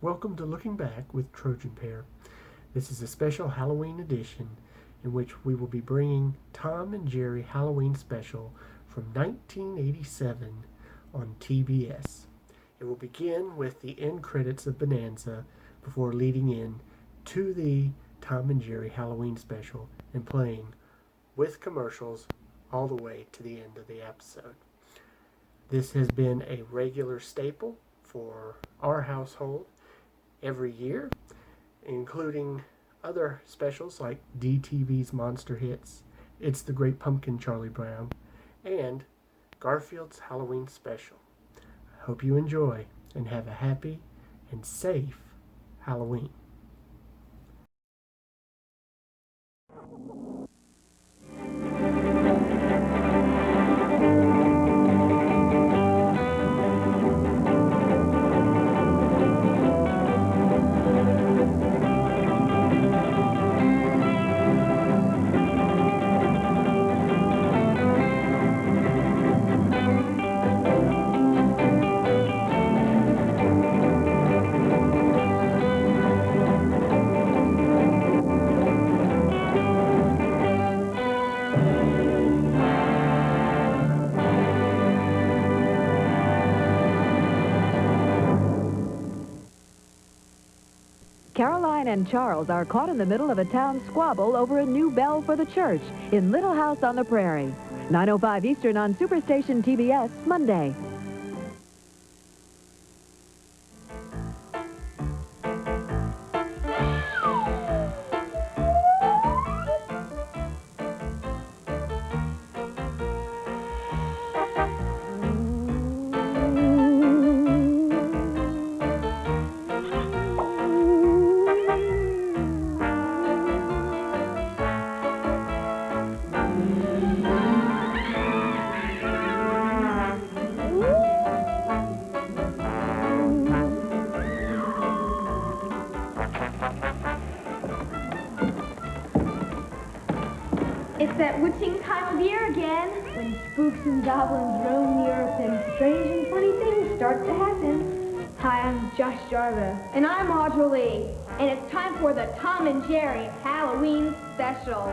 Welcome to Looking Back with Trojanpear. This is a special Halloween edition in which we will be bringing Tom and Jerry Halloween Special from 1987 on TBS. It will begin with the end credits of Bonanza before leading in to the Tom and Jerry Halloween Special and playing with commercials all the way to the end of the episode. This has been a regular staple for our household every year, including other specials like DTV's Monster Hits, It's the Great Pumpkin Charlie Brown, and Garfield's Halloween Special. I hope you enjoy and have a happy and safe Halloween. Caroline and Charles are caught in the middle of a town squabble over a new bell for the church in Little House on the Prairie. 9:05 Eastern on Superstation TBS, Monday. It's that witching time of year again, when spooks and goblins roam the earth and strange and funny things start to happen. Hi, I'm Josh Jarvis. And I'm Audra Lee. And it's time for the Tom and Jerry Halloween Special.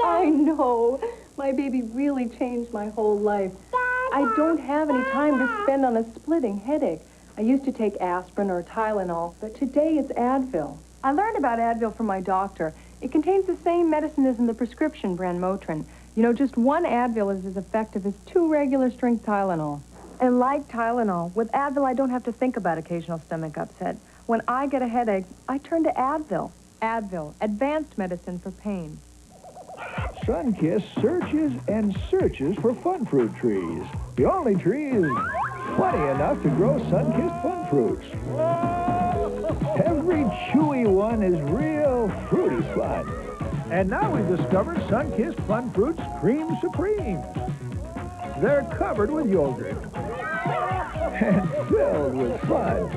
I know. My baby really changed my whole life. I don't have any time to spend on a splitting headache. I used to take aspirin or Tylenol, but today it's Advil. I learned about Advil from my doctor. It contains the same medicine as in the prescription brand Motrin. You know, just one Advil is as effective as 2 regular-strength Tylenol. And like Tylenol, with Advil, I don't have to think about occasional stomach upset. When I get a headache, I turn to Advil. Advil, advanced medicine for pain. Sunkist searches and searches for fun fruit trees. The only trees funny enough to grow Sunkist fun fruits. Every chewy one is real fruity fun. And now we've discovered Sunkist Fun Fruits Cream Supremes. They're covered with yogurt and filled with fun.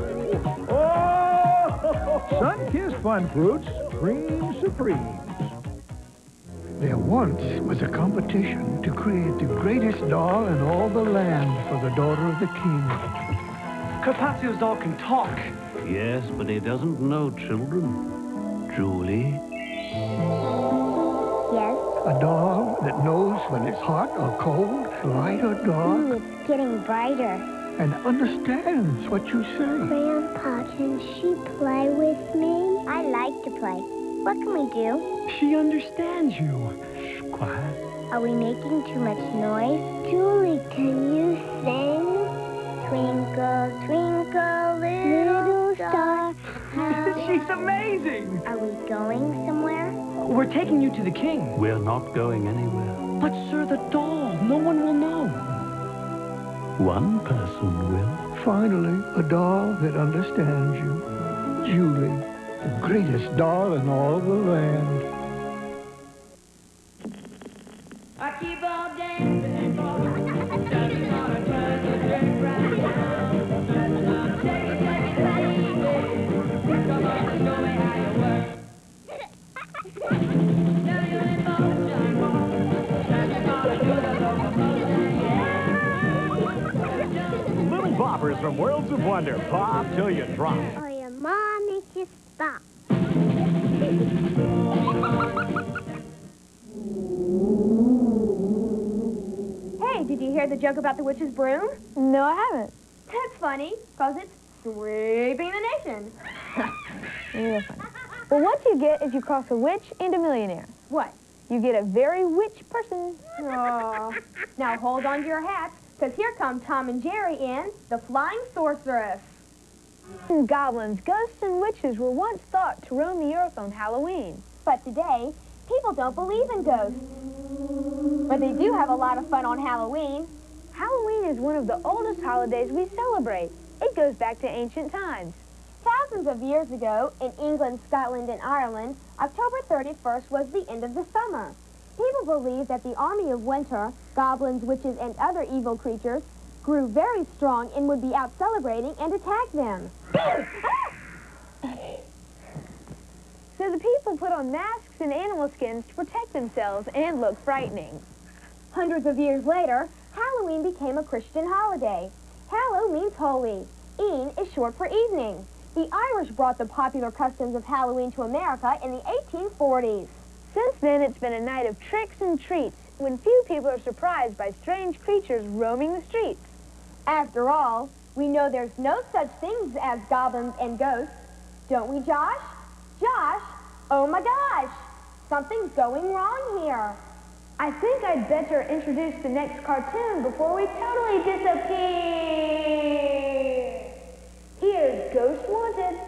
Sunkist Fun Fruits Cream Supremes. There once was a competition to create the greatest doll in all the land for the daughter of the king. Carpaccio's doll can talk. Yes, but he doesn't know children. Julie? Yes? A doll that knows when it's hot or cold, light or dark, It's getting brighter. and understands what you say. Grandpa, can she play with me? I like to play. What can we do? She understands you. Shh, quiet. Are we making too much noise? Julie, can you sing? Twinkle, twinkle, little star. She's amazing. Are we going somewhere? We're taking you to the king. We're not going anywhere. But, sir, the doll. No one will know. One person will. Finally, a doll that understands you. Julie, the greatest doll in all the land. I keep on dancing for dancing on a turn right now. Shake it, baby. Come on, show me how you work. from Worlds of Wonder. Pop till you drop. Oh, your mom makes you stop. Hey, did you hear the joke about the witch's broom? No, I haven't. That's funny, because it's sweeping the nation. Real funny. Well, what you get is you cross a witch and a millionaire. What? You get a very witch person. Oh. Now hold on to your hats, because here come Tom and Jerry in The Flying Sorceress. Goblins, ghosts, and witches were once thought to roam the earth on Halloween. But today, people don't believe in ghosts. But they do have a lot of fun on Halloween. Halloween is one of the oldest holidays we celebrate. It goes back to ancient times. Thousands of years ago, in England, Scotland, and Ireland, October 31st was the end of the summer. People believed that the army of winter, goblins, witches, and other evil creatures, grew very strong and would be out celebrating and attack them. So the people put on masks and animal skins to protect themselves and look frightening. Hundreds of years later, Halloween became a Christian holiday. Hallow means holy. Een is short for evening. The Irish brought the popular customs of Halloween to America in the 1840s. Since then, it's been a night of tricks and treats, when few people are surprised by strange creatures roaming the streets. After all, we know there's no such things as goblins and ghosts. Don't we, Josh? Josh, oh my gosh, something's going wrong here. I think I'd better introduce the next cartoon before we totally disappear. Here's Ghost Wanted.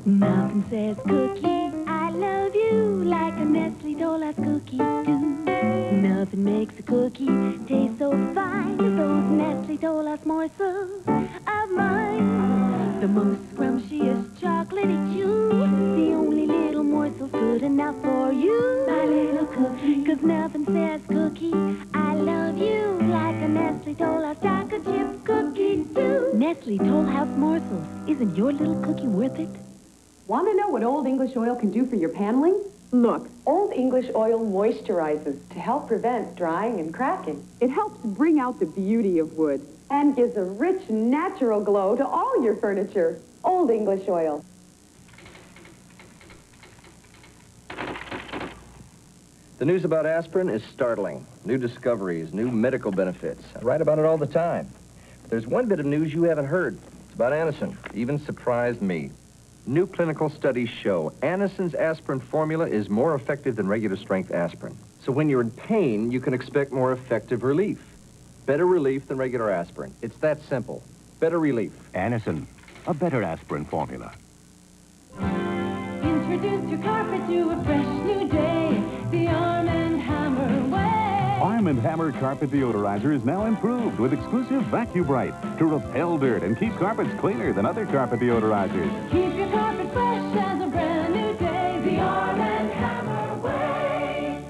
Nothing says cookie, I love you, like a Nestle Dola's cookie do. Nothing makes a cookie taste so fine as those Nestle Dola's morsels of mine. The most scrumptious chocolatey chew, the only little morsel's good enough for you, my little cookie. 'Cause nothing says cookie, I love you, like a Nestle Dola's chocolate chip cookie do. Nestle Toll House morsels, isn't your little cookie worth it? Want to know what Old English oil can do for your paneling? Look, Old English oil moisturizes to help prevent drying and cracking. It helps bring out the beauty of wood and gives a rich, natural glow to all your furniture. Old English oil. The news about aspirin is startling. New discoveries, new medical benefits. I write about it all the time. But there's one bit of news you haven't heard. It's about Anacin. It even surprised me. New clinical studies show Anacin's aspirin formula is more effective than regular strength aspirin. So when you're in pain, you can expect more effective relief. Better relief than regular aspirin. It's that simple. Better relief. Anacin, a better aspirin formula. Introduce your carpet to a fresh new day, the Arm & Hammer way. Arm & Hammer Carpet Deodorizer is now improved with exclusive Vacuum Bright to repel dirt and keep carpets cleaner than other carpet deodorizers. Keep your carpet fresh as a brand new day, the Arm & Hammer way.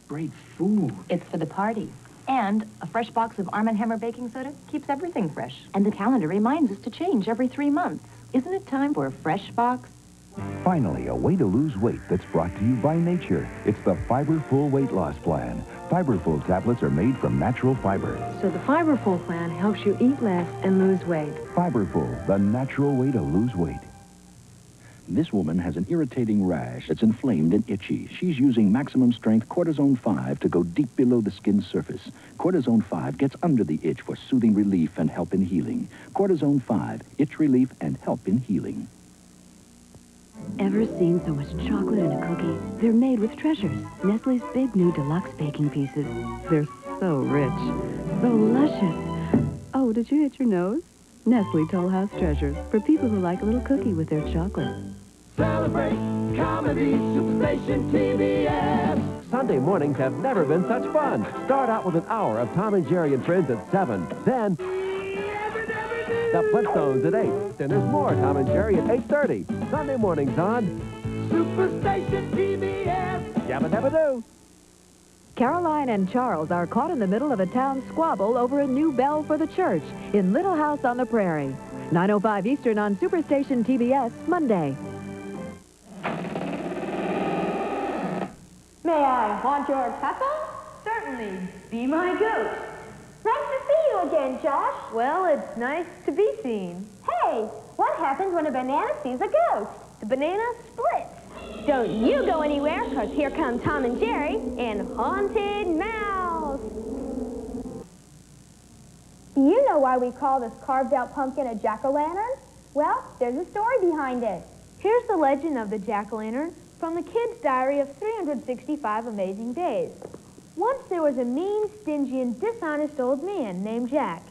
Great food. It's for the party. And a fresh box of Arm & Hammer baking soda keeps everything fresh. And the calendar reminds us to change every 3 months. Isn't it time for a fresh box? Finally, a way to lose weight that's brought to you by nature. It's the Fiber Full Weight Loss Plan. Fiber Full tablets are made from natural fiber. So the Fiber Full plan helps you eat less and lose weight. Fiber Full, the natural way to lose weight. This woman has an irritating rash that's inflamed and itchy. She's using maximum strength Cortisone 5 to go deep below the skin's surface. Cortisone 5 gets under the itch for soothing relief and help in healing. Cortisone 5, itch relief and help in healing. Ever seen so much chocolate in a cookie? They're made with treasures. Nestle's big new deluxe baking pieces. They're so rich, so luscious. Oh, did you hit your nose? Nestle Toll House Treasures, for people who like a little cookie with their chocolate. Celebrate comedy, Superstation TBS. Sunday mornings have never been such fun. Start out with an hour of Tom and Jerry and Friends at 7. Then the Flintstones at 8. Then there's more Tom and Jerry at 8:30. Sunday mornings on Superstation TBS. Yabba Dabba Doo. Caroline and Charles are caught in the middle of a town squabble over a new bell for the church in Little House on the Prairie. 9:05 Eastern on Superstation TBS, Monday. May I haunt your castle? Certainly. Be my ghost. Nice to see you again, Josh. Well, it's nice to be seen. Hey, what happens when a banana sees a ghost? The banana splits. Don't you go anywhere, because here come Tom and Jerry in Haunted Mouse. Do you know why we call this carved-out pumpkin a jack-o'-lantern? Well, there's a story behind it. Here's the legend of the jack-o'-lantern from the kid's diary of 365 amazing days. Once there was a mean, stingy, and dishonest old man named Jack.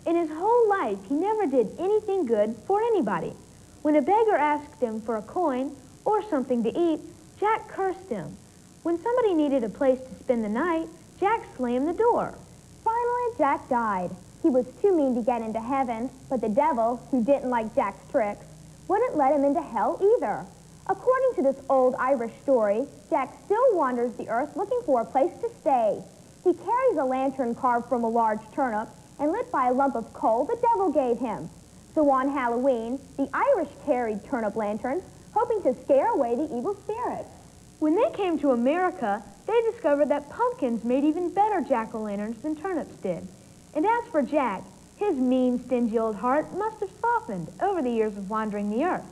In his whole life, he never did anything good for anybody. When a beggar asked him for a coin or something to eat, Jack cursed him. When somebody needed a place to spend the night, Jack slammed the door. Finally, Jack died. He was too mean to get into heaven, but the devil, who didn't like Jack's tricks, wouldn't let him into hell either. According to this old Irish story, Jack still wanders the earth looking for a place to stay. He carries a lantern carved from a large turnip and lit by a lump of coal the devil gave him. So on Halloween, the Irish carried turnip lanterns, hoping to scare away the evil spirits. When they came to America, they discovered that pumpkins made even better jack-o'-lanterns than turnips did. And as for Jack, his mean, stingy old heart must have softened over the years of wandering the earth.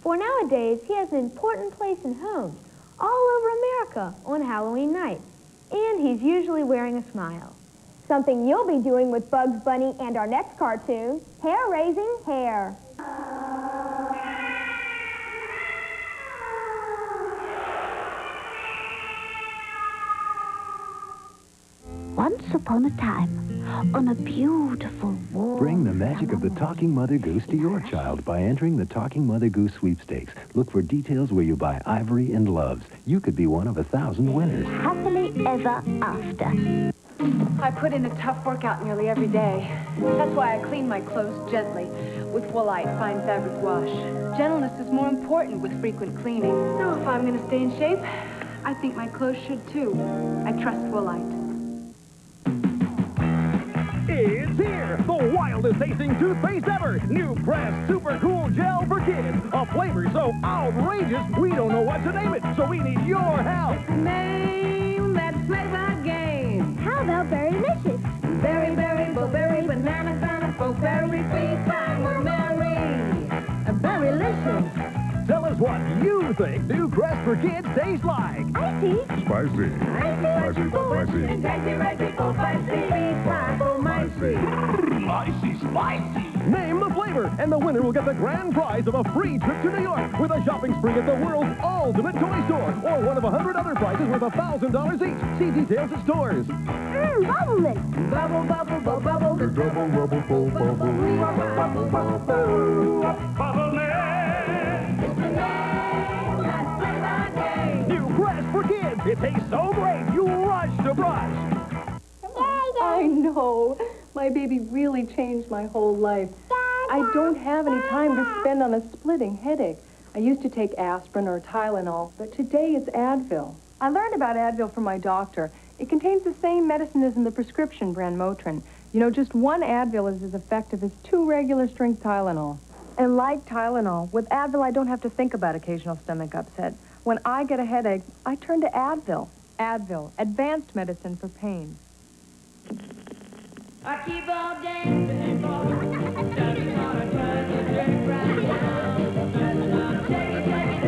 For nowadays, he has an important place in homes all over America on Halloween night. And he's usually wearing a smile. Something you'll be doing with Bugs Bunny and our next cartoon, Hair-Raising Hair. Once upon a time, on a beautiful warm... Bring the magic of the Talking Mother Goose to your child by entering the Talking Mother Goose sweepstakes. Look for details where you buy ivory and loves. You could be one of 1,000 winners. Happily ever after. I put in a tough workout nearly every day. That's why I clean my clothes gently with Woolite Fine Fabric Wash. Gentleness is more important with frequent cleaning. So if I'm going to stay in shape, I think my clothes should too. I trust Woolite. It's here! The wildest tasting toothpaste ever! New Crest Super Cool Gel for Kids. A flavor so outrageous, we don't know what to name it, so we need your help. Name that flavor game. How about Berrylicious? Berry, berry, blueberry, banana, banana, berry, sweet, fine, we're merry. Berrylicious. Tell us what you think New Crest for Kids tastes like. Icy. Spicy. Spicy, spicy. Spicy, spicy. Name the flavor, and the winner will get the grand prize of a free trip to New York with a shopping spree at the world's ultimate toy store, or one of 100 other prizes worth $1,000 each. See details at stores. Bubble mix. Bubble, bubble, bubble, bubble. Double, rubble, bubble, bubble. Bubble mix. It's the name that flavor game. New Crest for Kids. It tastes so great, you rush to brush. I know. My baby really changed my whole life. I don't have any time to spend on a splitting headache. I used to take aspirin or Tylenol, but today it's Advil. I learned about Advil from my doctor. It contains the same medicine as in the prescription brand Motrin. You know, just one Advil is as effective as 2 regular-strength Tylenol. And like Tylenol, with Advil I don't have to think about occasional stomach upset. When I get a headache, I turn to Advil. Advil, advanced medicine for pain. I keep on dancing for dancing on a treasure drink right now. Dancing on a shake it, baby.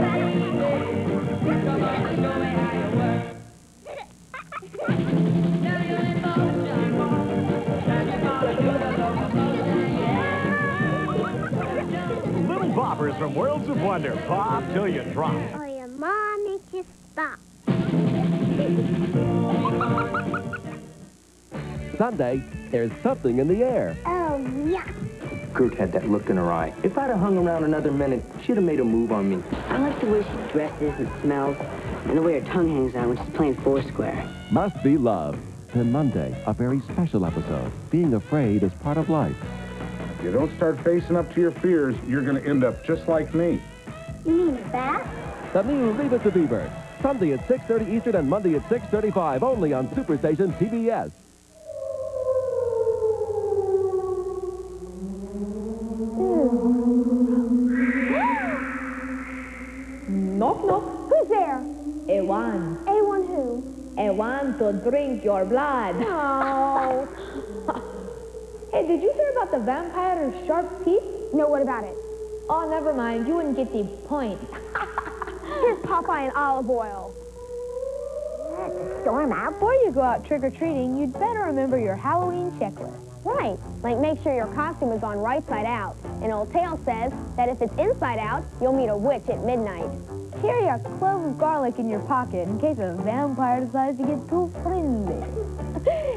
Come on, and show me how you work. Now you're in motion, dancing on a good locomotion, Little boppers from Worlds of Wonder. Pop till you drop. Oh, your mom makes you stop. Sunday, there's something in the air. Oh, yeah. Kurt had that look in her eye. If I'd have hung around another minute, she'd have made a move on me. I like the way she dresses and smells, and the way her tongue hangs out when she's playing Foursquare. Must Be Love. Then Monday, a very special episode. Being afraid is part of life. If you don't start facing up to your fears, you're going to end up just like me. You mean that? The new Leave It to Beaver. Sunday at 6:30 Eastern and Monday at 6:35, only on Superstation PBS. Knock, knock. Who's there? A1. A1 who? I want to drink your blood. No. Hey, did you hear about the vampire's sharp teeth? No, what about it? Oh, never mind. You wouldn't get the point. Here's Popeye and olive oil. Storm out. Before you go out trick-or-treating, you'd better remember your Halloween checklist. Right, like make sure your costume is on right side out. And Old Tail says that if it's inside out, you'll meet a witch at midnight. Carry a clove of garlic in your pocket in case a vampire decides to get too friendly.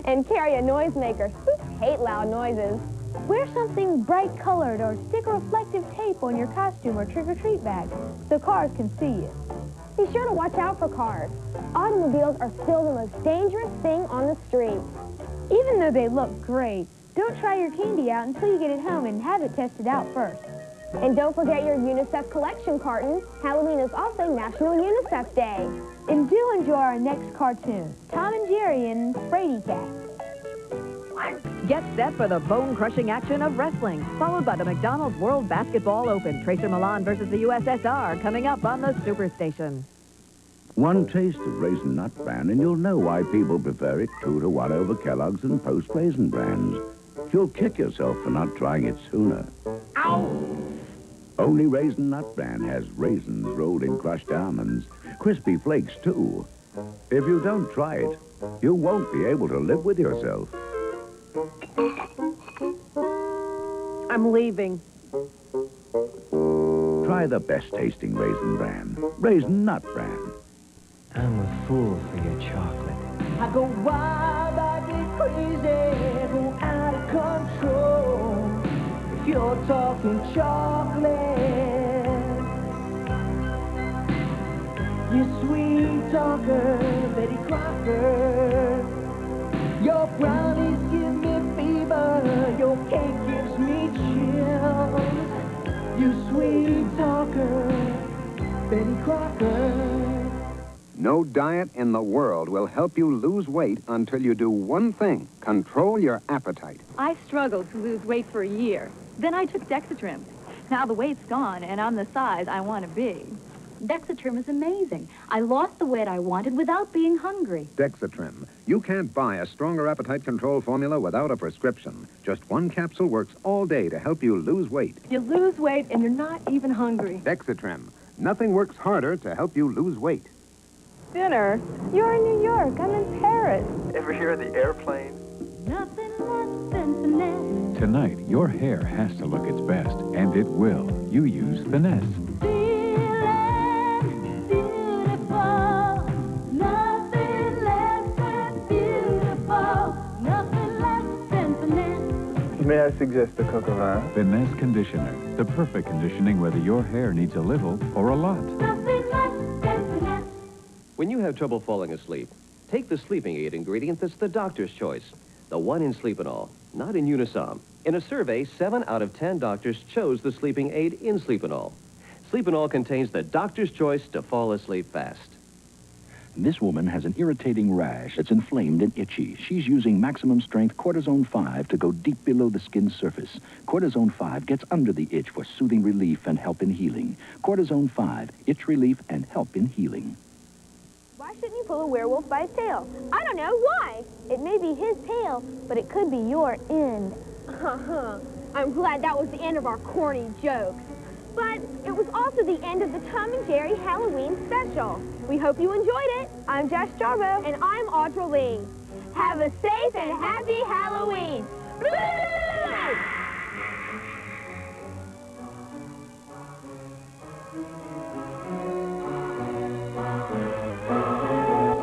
And carry a noisemaker. Spooks hate loud noises. Wear something bright-colored or stick reflective tape on your costume or trick-or-treat bag so cars can see you. Be sure to watch out for cars. Automobiles are still the most dangerous thing on the street. Even though they look great, don't try your candy out until you get it home and have it tested out first. And don't forget your UNICEF collection carton. Halloween is also National UNICEF Day. And do enjoy our next cartoon, Tom and Jerry and Frady Cat. Get set for the bone-crushing action of wrestling, followed by the McDonald's World Basketball Open. Tracer Milan versus the USSR, coming up on the Superstation. One taste of Raisin Nut Bran, and you'll know why people prefer it 2-1 over Kellogg's and Post Raisin Brands. You'll kick yourself for not trying it sooner. Ow! Only Raisin Nut Bran has raisins rolled in crushed almonds, crispy flakes too. If you don't try it, you won't be able to live with yourself. I'm leaving. Try the best tasting Raisin Bran, Raisin Nut Bran. I'm a fool for your chocolate. I go wild, I get crazy, go out of control. If you're talking chocolate, you sweet talker, Betty Crocker. Your brownies give me fever, your cake gives me chills. You sweet talker, Betty Crocker. No diet in the world will help you lose weight until you do one thing: control your appetite. I struggled to lose weight for a year. Then I took Dexatrim. Now the weight's gone, and I'm the size I want to be. Dexatrim is amazing. I lost the weight I wanted without being hungry. Dexatrim. You can't buy a stronger appetite control formula without a prescription. Just one capsule works all day to help you lose weight. You lose weight and you're not even hungry. Dexatrim. Nothing works harder to help you lose weight. Dinner? You're in New York. I'm in Paris. Ever hear of the airplane? Nothing less than finesse. Tonight, your hair has to look its best, and it will. You use Finesse. May I suggest a coq au vin? Finesse Conditioner. The perfect conditioning whether your hair needs a little or a lot. When you have trouble falling asleep, take the sleeping aid ingredient that's the doctor's choice. The one in Sleepinol, not in Unisom. In a survey, 7 out of 10 doctors chose the sleeping aid in Sleepinol. Sleepinol contains the doctor's choice to fall asleep fast. This woman has an irritating rash that's inflamed and itchy. She's using maximum strength Cortisone 5 to go deep below the skin's surface. Cortisone 5 gets under the itch for soothing relief and help in healing. Cortisone 5, itch relief and help in healing. Why shouldn't you pull a werewolf by his tail? I don't know. Why? It may be his tail, but it could be your end. I'm glad that was the end of our corny jokes. But it was also the end of the Tom and Jerry Halloween special. We hope you enjoyed it. I'm Josh Jarbo. And I'm Audra Lee. Have a safe and happy Halloween.